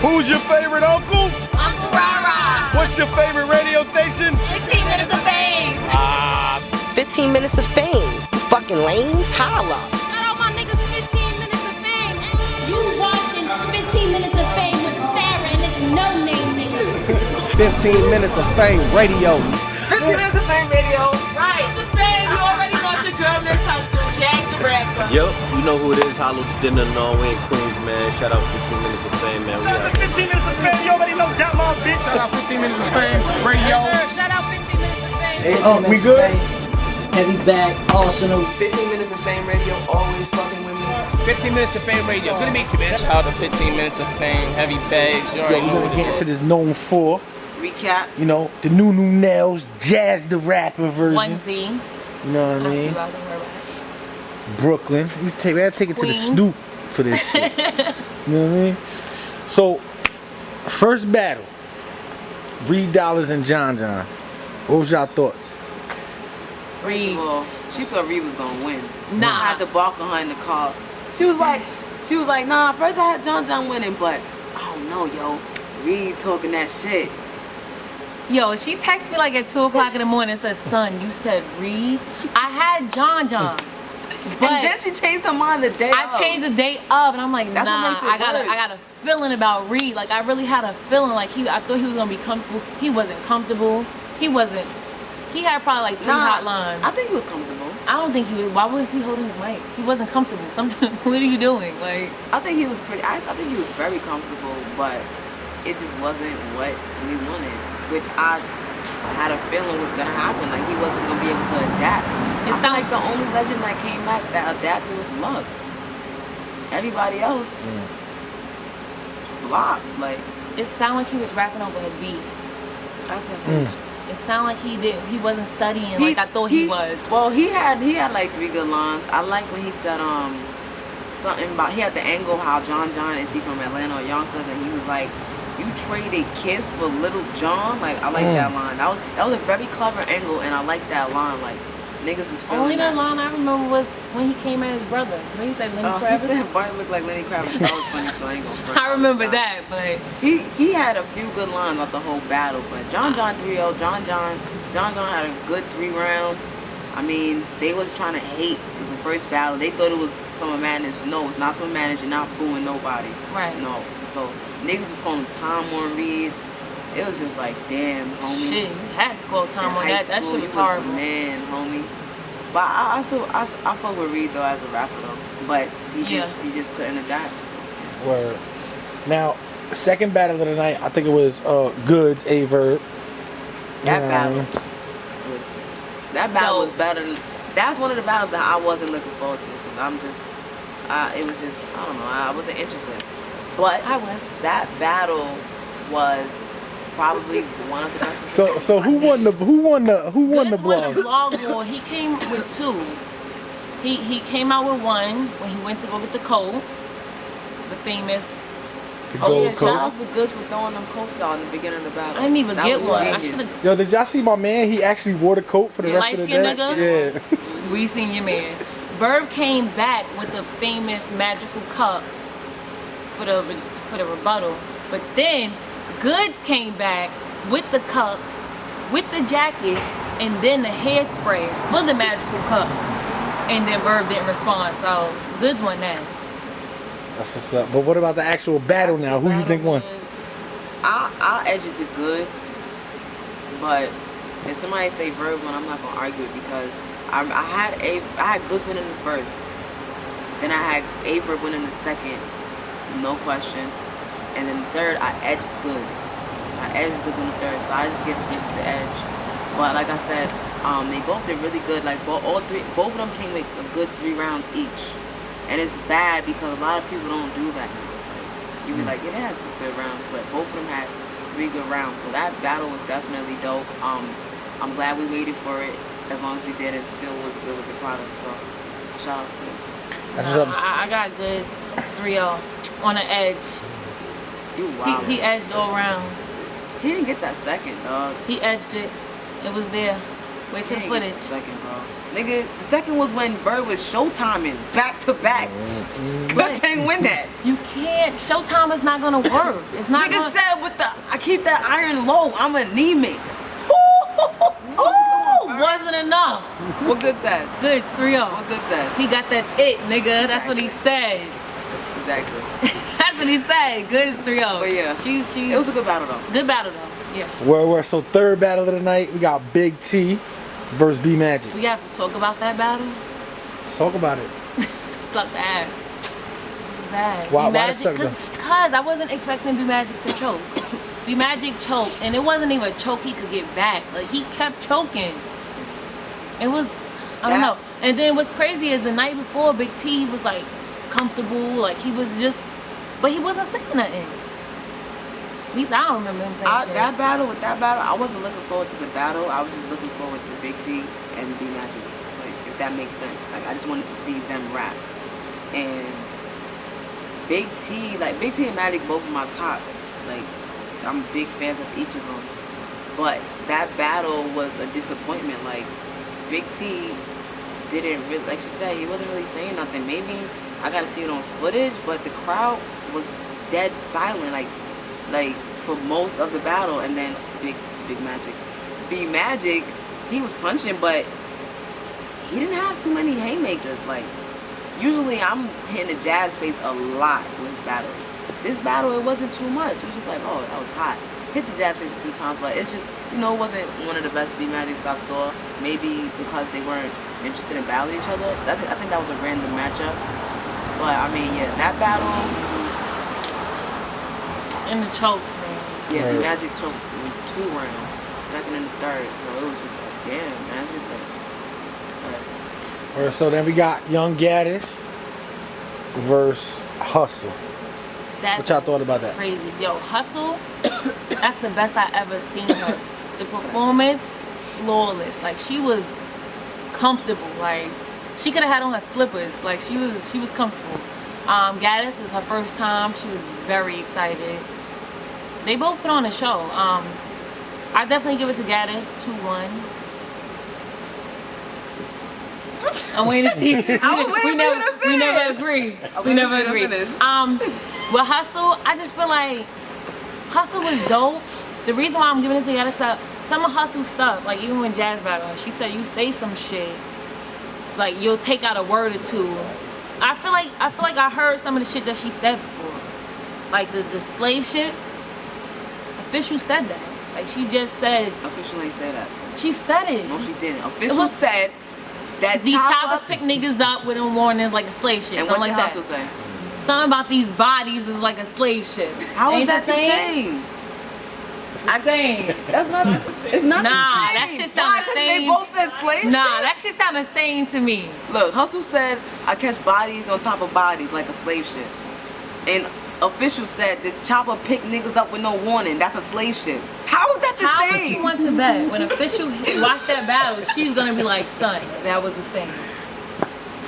Who's your favorite uncle? Uncle Rara. What's your favorite radio station? 15 Minutes of Fame. 15 minutes of fame. You fucking lames, holla. Shout out my niggas 15 Minutes of Fame. You watching 15 Minutes of Fame with Sarah and it's no name niggas. 15 minutes of fame radio. 15 Minutes of Fame radio. Right, the fame. You already got your girl Miss Hustle, Jack the Rapper. Yup, you know who it is. Hollow Dinner, Norway, Queens, man. Shout out 15 Minutes of Fame, man. We Shout out out. to 15 minutes of fame. You already know that, my bitch. Shout out 15 minutes of fame radio. Shout out 15 Minutes of Fame. We good? Heavy bag, Arsenal. 15 Minutes of Fame radio, always fucking with me. 15 minutes of fame radio. Good to meet you, man. Shout out to 15 minutes of fame, heavy bags. You already know what it is. Get into this known for, Recap. you know, the new nails, Jazz the rapper version. 1Z. You know what I mean? Brooklyn. We gotta take it to the Queens. Snoop for this shit. You know what I mean? So, first battle, Reed Dollaz and John John. What was y'all thoughts? First of all, she thought Reed was gonna win. Nah. I had to balk on her in the car. She was like, nah, first I had John John winning, but I don't know, yo. Reed talking that shit. Yo, she texted me like at 2 o'clock in the morning and said, son, you said Reed? I had John John. But And then she changed her mind the day I of. changed the day up and I'm like, That's what nah, makes it I worse. got a feeling about Reed. Like I really had a feeling like I thought he was gonna be comfortable. He wasn't comfortable. He had probably like 3 hot lines. I think he was comfortable. I don't think he was. Why was he holding his mic? He wasn't comfortable. Sometimes, what are you doing? Like, I think he was I think he was very comfortable, but it just wasn't what we wanted, which I had a feeling was gonna happen. Like he wasn't gonna be able to adapt. It I feel like the only legend that came back that adapted was Muggs. Everybody else flopped. Like it sounded like he was rapping over a beat. that's the finish. It sounded like he wasn't studying like I thought he was. Well, he had like 3 good lines. I like when he said something about he had the angle how John John is he from Atlanta or Yonkers, and he was like, you traded Kiss for Little John. Like I like that line. That was a very clever angle, and I like that line. Like niggas was feeling Only that. the line I remember was when he came at his brother. When he said Lenny He Kravitz. said Bart looked like Lenny Kravitz. That was funny, so I ain't gonna front. I remember that, but He had a few good lines out the whole battle, but John 3-0, John had a good 3 rounds. I mean, they was trying to hate. It was the first battle. They thought it was Summer Madness. No, it's not Summer Madness. You're not booing nobody. Right. No. So niggas was calling Tom on Reed. It was just like, damn, homie. shit, you had to call Tom In on high that. That school, shit you was the horrible. man, homie. But I fuck with Reed though as a rapper though. But he just couldn't adapt. Word. Now, second battle of the night, I think it was Goods, Averb. That battle. That battle was Dope. better. That's one of the battles that I wasn't looking forward to because I'm just, it was just, I don't know, I wasn't interested. But I was. that battle was probably one of the best. So who won the Goods won the blog? blog war. He came with 2. He came out with 1 when he went to go get the coat, the famous. The Oh gold yeah, coat. shout out to Goods for throwing them coats out in the beginning of the battle. I didn't even That get was one. I genius. should've- Yo, did y'all see my man? He actually wore the coat for the The rest of the day. light-skinned nigga? Yeah. We seen your man. Verb came back with the famous magical cup for the rebuttal, but then Goods came back with the cup, with the jacket, and then the hairspray for the magical cup, and then Verb didn't respond. So Goods won that. That's what's up. But what about the actual battle now? Who you think won? I'll edge it to Goods, but if somebody say Verb won, I'm not gonna argue it because I had Goods win in the first, then I had Averb win in the second, no question, and then the third I edged Goods. I edged Goods on the third, so I just give Goods the edge. But like I said, they both did really good. Like both of them came with a good 3 rounds each, and it's bad because a lot of people don't do that. Like, you be like, yeah, they had 2 good rounds, but both of them had 3 good rounds. So that battle was definitely dope. I'm glad we waited for it. As long as we did, it still was good with the product. So shout outs to them. That's what's up. I got Goods 3-0 on the edge. You wild. He edged all rounds. He didn't get that second, dog. He edged it. It was there. Wait till the He didn't get footage. the second, bro. Nigga, the second was when Verb was showtiming back to back. Guts ain't win that. You can't. Showtime is not gonna work. It's not. Nigga gonna... said with the I keep that iron low. I'm anemic. Wasn't enough. What Good said? Goods 3-0. What Good said? He got that it, nigga. That's what he said. Exactly. That's what he said. Goods 3-0. But yeah, she's. It was a good battle though. Good battle though. Yeah. Where so third battle of the night, we got Big T versus B Magic. We have to talk about that battle. Let's talk about it. Sucked ass. It was bad. Why B-Magic, suck though? Cause I wasn't expecting B Magic to choke. B Magic choked, and it wasn't even a choke he could get back. Like he kept choking. It was, I don't know. And then what's crazy is the night before, Big T was like comfortable, like he was just, but he wasn't saying nothing. At least I don't remember him saying shit. That battle, I wasn't looking forward to the battle. I was just looking forward to Big T and B Magic. Like, if that makes sense. Like, I just wanted to see them rap. And Big T and Magic, both of my top. Like, I'm big fans of each of them. But that battle was a disappointment. Like, Big T didn't really, like she said, he wasn't really saying nothing. Maybe I gotta see it on footage, but the crowd was dead silent. Like for most of the battle, and then Big Magic. B Magic, he was punching, but he didn't have too many haymakers. Like, usually I'm hitting the Jazz face a lot with his battles. This battle, it wasn't too much. It was just like, oh, that was hot. Hit the Jazz face a few times, but it's just, it wasn't one of the best B Magics I saw. Maybe because they weren't interested in battling each other. I think that was a random matchup. But I mean, yeah, that battle. And the chokes, man. Yeah, B Magic choked in 2 rounds, second and the third. So it was just like, damn, Magic. Alright, so then we got Young Gaddis versus Hustle. What y'all thought about that? Crazy. Yo, Hustle, that's the best I ever seen her. The performance, flawless. Like, she was comfortable. Like, she could have had on her slippers. Like, she was comfortable. Gaddis is her first time. She was very excited. They both put on a show. I definitely give it to Gaddis, 2-1. I'm waiting to see. We never agree. We never agree. With Hustle, I just feel like Hustle was dope. The reason why I'm giving it to Gaddis, some of Hustle's stuff, like even when Jazz battle, she said you say some shit, like you'll take out a word or two. I feel like I heard some of the shit that she said before, like the slave shit. Official said that. Like, she just said. Official ain't say that. She said it. No, she didn't. Official said that these choppers pick niggas up with them warnings like a slave shit. And something what did like Hustle say? Something about these bodies is like a slave shit. How is Ain't that the same? I'm saying. That's not the same. It's not nah, the same. that shit sound the same. They both said slave shit? Nah, that shit sound the same to me. Look, Hustle said, I catch bodies on top of bodies like a slave shit. And Official said, this chopper pick niggas up with no warning. That's a slave shit. How is that the How same? would you want to bet? When Official watch that battle, she's gonna be like, son, that was the same.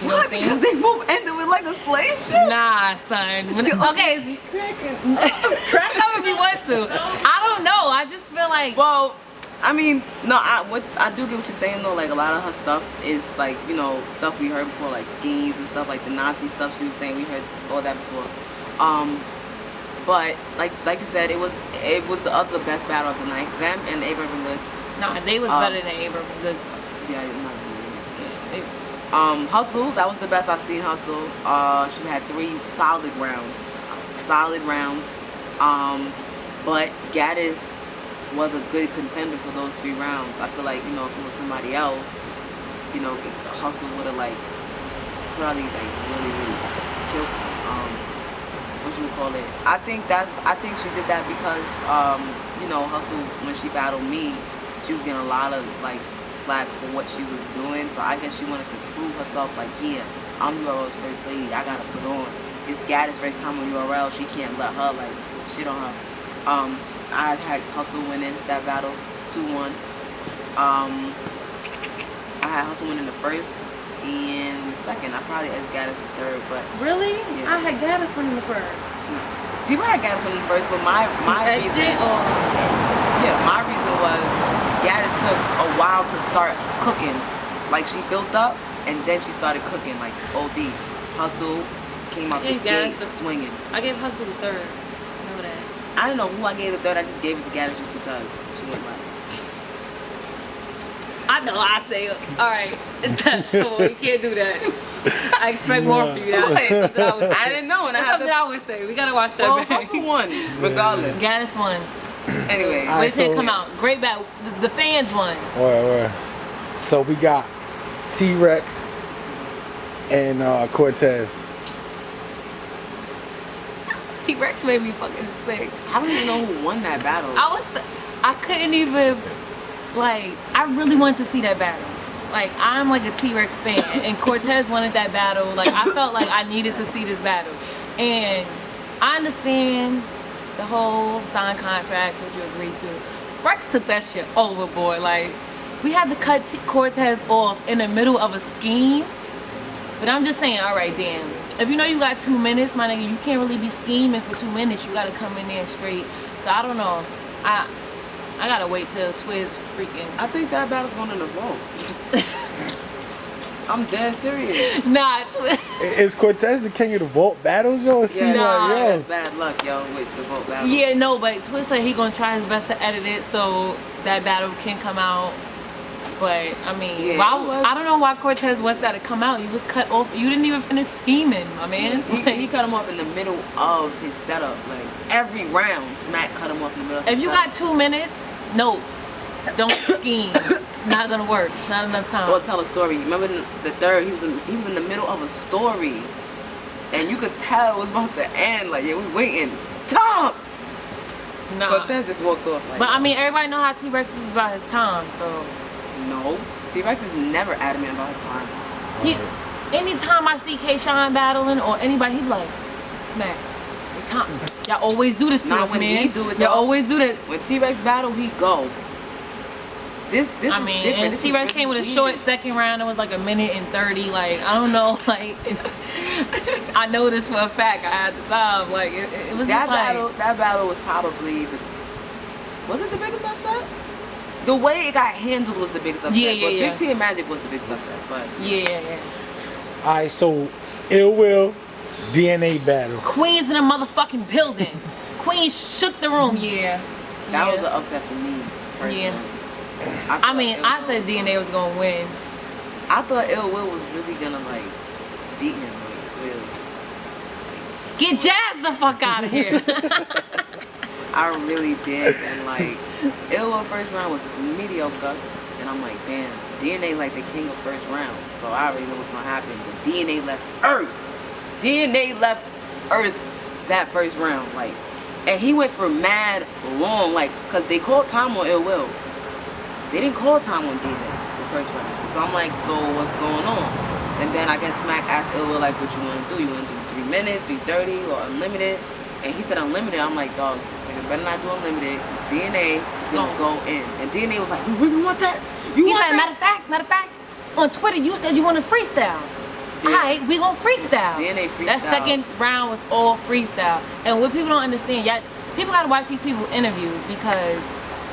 You know Why? Because they both ended with like a slave shit? Nah, son. Okay, crack up if you want to. I don't know. I just feel like. Well, I mean, no, I do get what you're saying though. Like, a lot of her stuff is like, stuff we heard before, like schemes and stuff, like the Nazi stuff she was saying. We heard all that before. But like you said, it was the other best battle of the night. Them and Averb and Goods. Nah, they was better than Averb and Goods. Yeah, Hustle, that was the best I've seen Hustle. She had 3 solid rounds. But Gaddis was a good contender for those 3 rounds. I feel like, if it was somebody else, Hustle would have probably really killed it. I think she did that because Hustle, when she battled me, she was getting a lot of slack for what she was doing, so I guess she wanted to prove herself, yeah, I'm URL's first lady, I gotta put on. It's Gaddis' first time on URL, she can't let her shit on her. I had Hustle winning that battle, 2-1. I had Hustle winning the first and second. I probably edged Gaddis the third, but really? Yeah. I had Gaddis winning the first. No. People had Gaddis winning the first, but my reason was Gaddis took a while to start cooking, like she built up, and then she started cooking like OD. Hustle came out the gate swinging. I gave Hustle the third. I know that. I don't know who I gave the third. I just gave it to Gaddis just because she went last. I know. I say it. All right. Come on, you can't do that. I expect more from you. That's something I would say. I didn't know, and I That's had something to. I would say. We gotta watch that Well, back. Hustle won, regardless. Gaddis won. Anyway, All right, Wait till it so- come out. Great battle. The fans won. Where? So we got T-Rex and Cortez. T-Rex made me fucking sick. I don't even know who won that battle. I couldn't even, like, I really wanted to see that battle. Like, I'm like a T-Rex fan, and Cortez wanted that battle. Like, I felt like I needed to see this battle. And I understand the whole signed contract, what you agreed to. Rex took that shit overboard. Like, we had to cut Cortez off in the middle of a scheme. But I'm just saying, all right, damn. If you know you got 2 minutes, my nigga, you can't really be scheming for 2 minutes. You gotta come in there straight. So I don't know. I gotta wait till Twiz freaking. I think that battle's going in the vote. I'm dead serious. Nah, Twiz. Is Cortez the king of the vault battles, yo? It seems Nah. like, yo. That's bad luck, yo, with the vote battle. Yeah, no, but Twiz said he gonna try his best to edit it so that battle can come out. But I mean, Yeah, why, it was- I don't know why Cortez wants that to come out. You was cut off. You didn't even finish scheming, my man. He cut him off in the middle of his setup. Like, every round, Smack cut him off in the middle of If his you setup. got 2 minutes, no, don't scheme. It's not gonna work. It's not enough time. Or tell a story. Remember the third, he was in the middle of a story. And you could tell it was about to end. Like, yeah, we waiting. Tom! Nah. Cortez just walked off. Like, But I mean, everybody know how T-Rex is about his time, so no. T-Rex is never adamant about his time. he. Anytime I see K-Shine battling or anybody, he be like, Smack. Your time. Y'all always do this to Nah, us, when man. he do it, Y'all though. always do that. When T-Rex battle, he go. This I was mean, different. and This T-Rex was came with a really short weird. second round. It was like 1:30. Like, I don't know. Like, I know this for a fact. I had the time. Like, it was That just like. battle, that battle was probably was it the biggest upset? The way it got handled was the biggest upset. Yeah, yeah, but yeah. Big T and Magic was the biggest upset. But Yeah. All right, so Ill Will DNA battle. Queen's in a motherfucking building. Queen shook the room. Yeah. that was an upset for me. Personally. Yeah. I thought mean, Ill I Will- said DNA was gonna win. I thought Ill Will was really gonna like beat him. Like, really. Get Jazz the fuck out of here. I really did, and like Ill Will first round was mediocre, and I'm like, damn, DNA like the king of first round, so I already know what's gonna happen. But DNA left Earth. DNA left Earth that first round, like, and he went for mad long, like, cause they called time on Ill Will. They didn't call time on DNA the first round, so I'm like, so what's going on? And then I guess Smack asked Ill Will like, what you wanna do? You wanna do 3 minutes, 3:30, or unlimited? And he said unlimited. I'm like, dog, this nigga better not do unlimited, because DNA is gonna go in. And DNA was like, you really want that? You He want said, that? matter of fact, on Twitter you said you want to freestyle. Yeah. Alright, we gonna freestyle. DNA freestyle. That second round was all freestyle. And what people don't understand, y'all, people gotta watch these people interviews because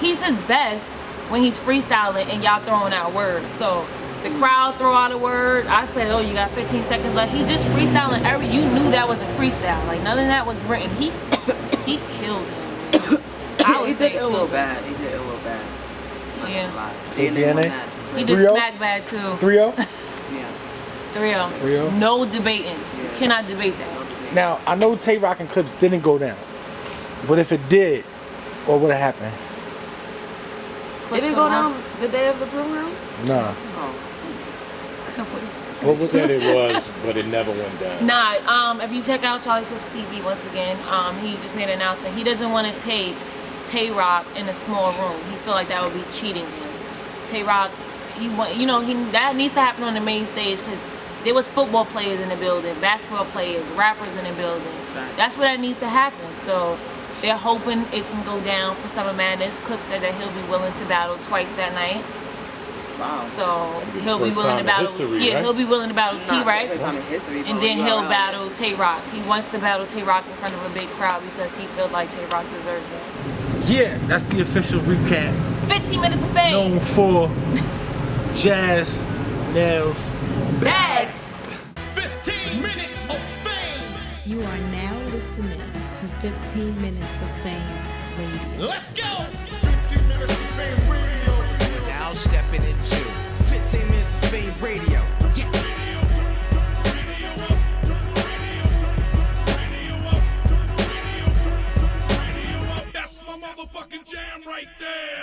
he's his best when he's freestyling and y'all throwing out words. So the crowd throw out a word. I said, oh, you got 15 seconds left. He just freestyling you knew that was a freestyle. Like none of that was written. He killed him, man. I would He say did Ill Will killed him. bad. He did Ill Will bad. Not Yeah. gonna lie. So DNA won DNA? that. He did 3-0? smack bad too. 3-0? Yeah. 3-0. 3-0? No debating. You Yeah. cannot debate that. Don't debate. Now, I know Tay Rock and Clips didn't go down. But if it did, what would have happened? Did it go down the day of the program? Nah. Oh. What was Said it? it was, but it never went down. Nah, if you check out Charlie Clips TV once again, he just made an announcement. He doesn't want to take Tay Rock in a small room. He feel like that would be cheating him. Tay Rock, that needs to happen on the main stage because there was football players in the building, basketball players, rappers in the building. Right. That's where that needs to happen. So they're hoping it can go down for Summer Madness. Clip said that he'll be willing to battle twice that night. Wow. So he'll be First willing time to in battle. history, Yeah, right? he'll be willing to battle Not T-Rex. the first time in history, And but then we he'll are out. battle Tay Rock. He wants to battle Tay Rock in front of a big crowd because he feels like Tay Rock deserves it. Yeah, that's the official recap. 15 minutes of fame. Known for Jazz nails. Bags. 15 minutes of fame. You are now listening to 15 Minutes of Fame Radio. Let's go. 15 minutes of fame radio. We're now stepping into 15 Minutes of Fame Radio. Yeah. That's my motherfucking jam right there.